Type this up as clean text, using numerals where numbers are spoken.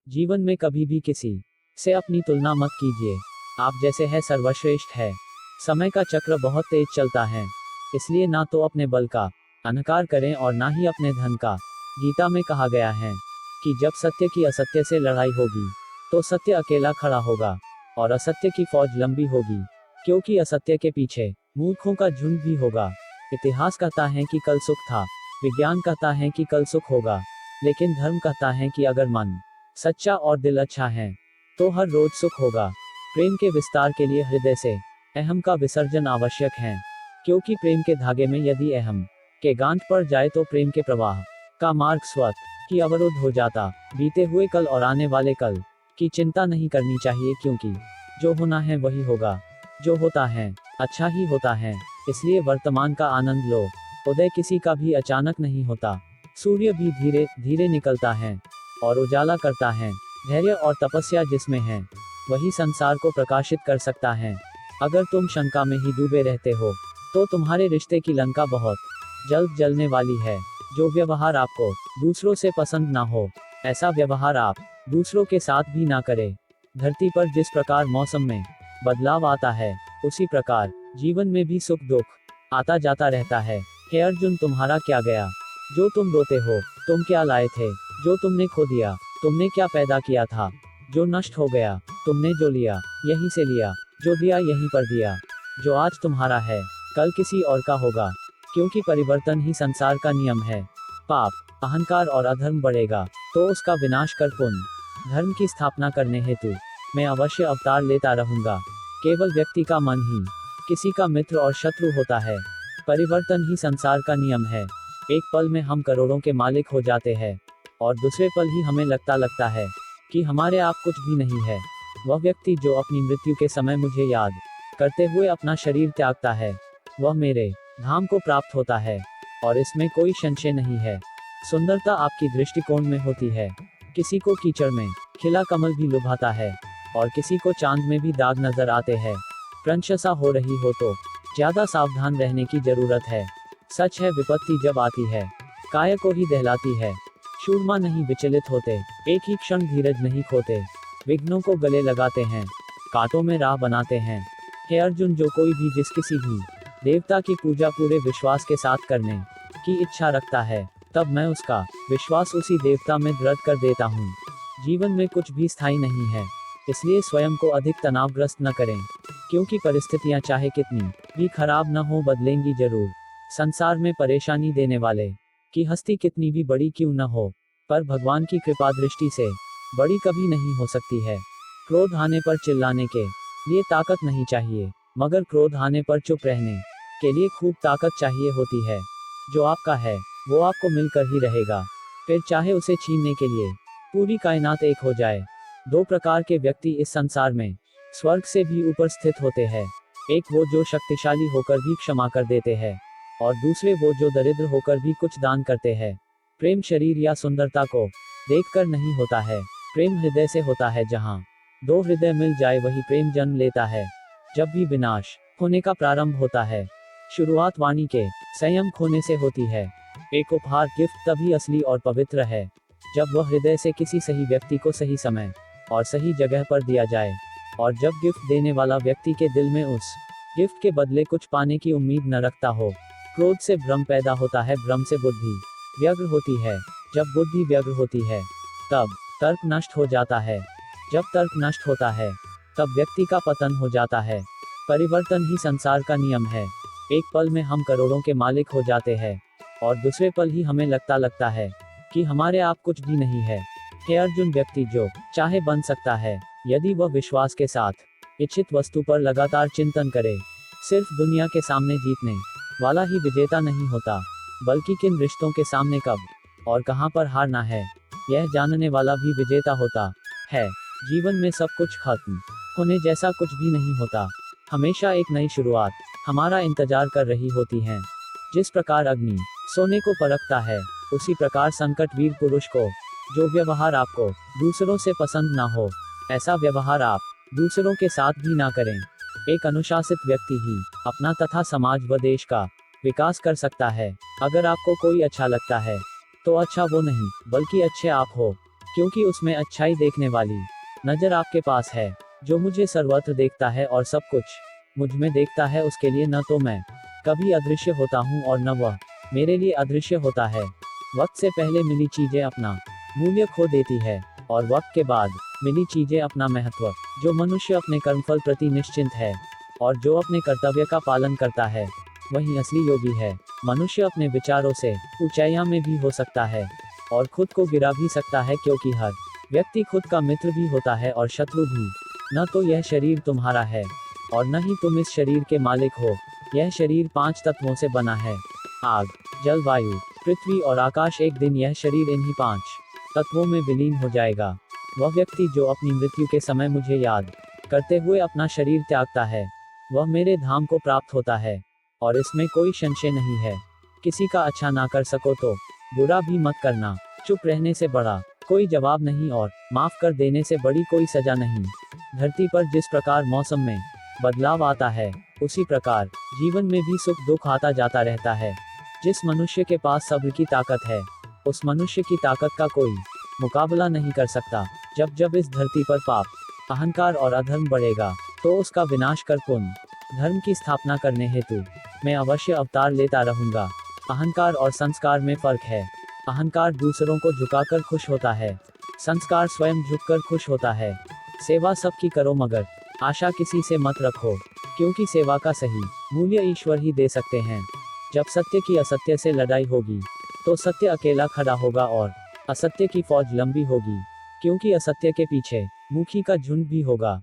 जीवन में कभी भी किसी से अपनी तुलना मत कीजिए। आप जैसे है सर्वश्रेष्ठ है। समय का चक्र बहुत तेज चलता है, इसलिए ना तो अपने बल का अहंकार करें और ना ही अपने धन का। गीता में कहा गया है कि जब सत्य की असत्य से लड़ाई होगी तो सत्य अकेला खड़ा होगा और असत्य की फौज लंबी होगी, क्योंकि असत्य के पीछे मूर्खों का झुंड भी होगा। इतिहास कहता है कि कल सुख था, विज्ञान कहता है कि कल सुख होगा, लेकिन धर्म कहता है कि अगर मन सच्चा और दिल अच्छा है तो हर रोज सुख होगा। प्रेम के विस्तार के लिए हृदय से अहम का विसर्जन आवश्यक है, क्योंकि प्रेम के धागे में यदि अहम के गांठ पड़ जाए तो प्रेम के प्रवाह का मार्ग स्वतः ही अवरुद्ध हो जाता। बीते हुए कल और आने वाले कल की चिंता नहीं करनी चाहिए, क्योंकि जो होना है वही होगा, जो होता है अच्छा ही होता है। इसलिए वर्तमान का आनंद लो। उदय किसी का भी अचानक नहीं होता। सूर्य भी धीरे धीरे निकलता है और उजाला करता है। धैर्य और तपस्या जिसमें है वही संसार को प्रकाशित कर सकता है। अगर तुम शंका में ही डूबे रहते हो तो तुम्हारे रिश्ते की लंका बहुत जल्द जलने वाली है। जो व्यवहार आपको दूसरों से पसंद ना हो, ऐसा व्यवहार आप दूसरों के साथ भी ना करें। धरती पर जिस प्रकार मौसम में बदलाव आता है, उसी प्रकार जीवन में भी सुख दुख आता जाता रहता है। हे अर्जुन, तुम्हारा क्या गया जो तुम रोते हो? तुम क्या लाए थे जो तुमने खो दिया? तुमने क्या पैदा किया था जो नष्ट हो गया? तुमने जो लिया यहीं से लिया, जो दिया यहीं पर दिया। जो आज तुम्हारा है कल किसी और का होगा, क्योंकि परिवर्तन ही संसार का नियम है। पाप, अहंकार और अधर्म बढ़ेगा तो उसका विनाश कर पुण्य धर्म की स्थापना करने हेतु मैं अवश्य अवतार लेता रहूंगा। केवल व्यक्ति का मन ही किसी का मित्र और शत्रु होता है। परिवर्तन ही संसार का नियम है। एक पल में हम करोड़ों के मालिक हो जाते हैं और दूसरे पल ही हमें लगता है कि हमारे आप कुछ भी नहीं है। वह व्यक्ति जो अपनी मृत्यु के समय मुझे याद करते हुए अपना शरीर त्यागता है, वह मेरे धाम को प्राप्त होता है और इसमें कोई संशय नहीं है। सुंदरता आपकी दृष्टिकोण में होती है। किसी को कीचड़ में खिला कमल भी लुभाता है और किसी को चांद में भी दाग नजर आते हैं। प्रशंसा हो रही हो तो ज्यादा सावधान रहने की जरूरत है। सच है, विपत्ति जब आती है काय को ही दहलाती है। शूरमा नहीं विचलित होते, एक ही क्षण धीरज नहीं खोते। विघ्नों को गले लगाते हैं, कांटों में राह बनाते हैं। हे अर्जुन, जो कोई भी जिस किसी भी देवता की पूजा पूरे विश्वास के साथ करने की इच्छा रखता है, तब मैं उसका विश्वास उसी देवता में दृढ़ कर देता हूँ। जीवन में कुछ भी स्थायी नहीं है, इसलिए स्वयं को अधिक तनावग्रस्त न करें, क्योंकि परिस्थितियां चाहे कितनी भी खराब न हो बदलेंगी जरूर। संसार में परेशानी देने वाले की हस्ती कितनी भी बड़ी क्यों न हो, पर भगवान की कृपा दृष्टि से बड़ी कभी नहीं हो सकती है। क्रोध आने पर चिल्लाने के लिए ताकत नहीं चाहिए, मगर क्रोध आने पर चुप रहने के लिए खूब ताकत चाहिए होती है। जो आपका है वो आपको मिलकर ही रहेगा, फिर चाहे उसे छीनने के लिए पूरी कायनात एक हो जाए। दो प्रकार के व्यक्ति इस संसार में स्वर्ग से भी ऊपर स्थित होते हैं। एक वो जो शक्तिशाली होकर भी क्षमा कर देते हैं, और दूसरे वो जो दरिद्र होकर भी कुछ दान करते हैं। प्रेम शरीर या सुंदरता को देखकर नहीं होता है, प्रेम हृदय से होता है। जहाँ दो हृदय मिल जाए वही प्रेम जन्म लेता है। जब भी विनाश होने का प्रारंभ होता है, शुरुआत वाणी के संयम खोने से होती है। एक उपहार गिफ्ट तभी असली और पवित्र है जब वह हृदय से किसी सही व्यक्ति को सही समय और सही जगह पर दिया जाए, और जब गिफ्ट देने वाला व्यक्ति के दिल में उस गिफ्ट के बदले कुछ पाने की उम्मीद न रखता हो। क्रोध से भ्रम पैदा होता है, भ्रम से बुद्धि व्यग्र होती है। जब बुद्धि व्यग्र होती है तब तर्क नष्ट हो जाता है। जब तर्क नष्ट होता है तब व्यक्ति का पतन हो जाता है। परिवर्तन ही संसार का नियम है। एक पल में हम करोड़ों के मालिक हो जाते हैं और दूसरे पल ही हमें लगता है कि हमारे आप कुछ भी नहीं है। हे अर्जुन, व्यक्ति जो चाहे बन सकता है यदि वह विश्वास के साथ इच्छित वस्तु पर लगातार चिंतन करे। सिर्फ दुनिया के सामने जीतने वाला ही विजेता नहीं होता, बल्कि किन रिश्तों के सामने कब और कहां पर हारना है, यह जानने वाला भी विजेता होता है। जीवन में सब कुछ खत्म होने जैसा कुछ भी नहीं होता। हमेशा एक नई शुरुआत हमारा इंतजार कर रही होती है। जिस प्रकार अग्नि सोने को परखता है, उसी प्रकार संकट वीर पुरुष को। जो व्यवहार आपको दूसरों से पसंद ना हो, ऐसा व्यवहार आप दूसरों के साथ भी ना करें। एक अनुशासित व्यक्ति ही अपना तथा समाज व देश का विकास कर सकता है। अगर आपको कोई अच्छा लगता है तो अच्छा वो नहीं बल्कि अच्छे आप हो, क्योंकि उसमें अच्छाई देखने वाली नजर आपके पास है। जो मुझे सर्वत्र देखता है और सब कुछ मुझ में देखता है, उसके लिए न तो मैं कभी अदृश्य होता हूँ और न वह मेरे लिए अदृश्य होता है। वक्त से पहले मिली चीजें अपना मूल्य खो देती है, और वक्त के बाद मिली चीजें अपना महत्व। जो मनुष्य अपने कर्मफल प्रति निश्चिंत है और जो अपने कर्तव्य का पालन करता है, वही असली योगी है। मनुष्य अपने विचारों से ऊंचाइयां में भी हो सकता है और खुद को गिरा भी सकता है, क्योंकि हर व्यक्ति खुद का मित्र भी होता है और शत्रु भी। न तो यह शरीर तुम्हारा है और न ही तुम इस शरीर के मालिक हो। यह शरीर 5 तत्वों से बना है, आग, जल, वायु, पृथ्वी और आकाश। एक दिन यह शरीर इन्हीं 5 तत्वों में विलीन हो जाएगा। वह व्यक्ति जो अपनी मृत्यु के समय मुझे याद करते हुए अपना शरीर त्यागता है, वह मेरे धाम को प्राप्त होता है, और इसमें कोई संशय नहीं है। किसी का अच्छा ना कर सको तो बुरा भी मत करना। चुप रहने से बड़ा कोई जवाब नहीं और माफ कर देने से बड़ी कोई सजा नहीं। धरती पर जिस प्रकार मौसम में बदलाव आता है, उसी प्रकार जीवन में भी सुख दुख आता जाता रहता है। जिस मनुष्य के पास सब्र की ताकत है, उस मनुष्य की ताकत का कोई मुकाबला नहीं कर सकता। जब जब इस धरती पर पाप, अहंकार और अधर्म बढ़ेगा, तो उसका विनाश कर पुण्य धर्म की स्थापना करने हेतु मैं अवश्य अवतार लेता रहूंगा। अहंकार और संस्कार में फर्क है। अहंकार दूसरों को झुकाकर खुश होता है, संस्कार स्वयं झुककर खुश होता है। सेवा सबकी करो, मगर आशा किसी से मत रखो, क्योंकि सेवा का सही मूल्य ईश्वर ही दे सकते हैं। जब सत्य की असत्य से लड़ाई होगी, तो सत्य अकेला खड़ा होगा और असत्य की फौज लंबी होगी, क्योंकि असत्य के पीछे मुखी का झुंड भी होगा।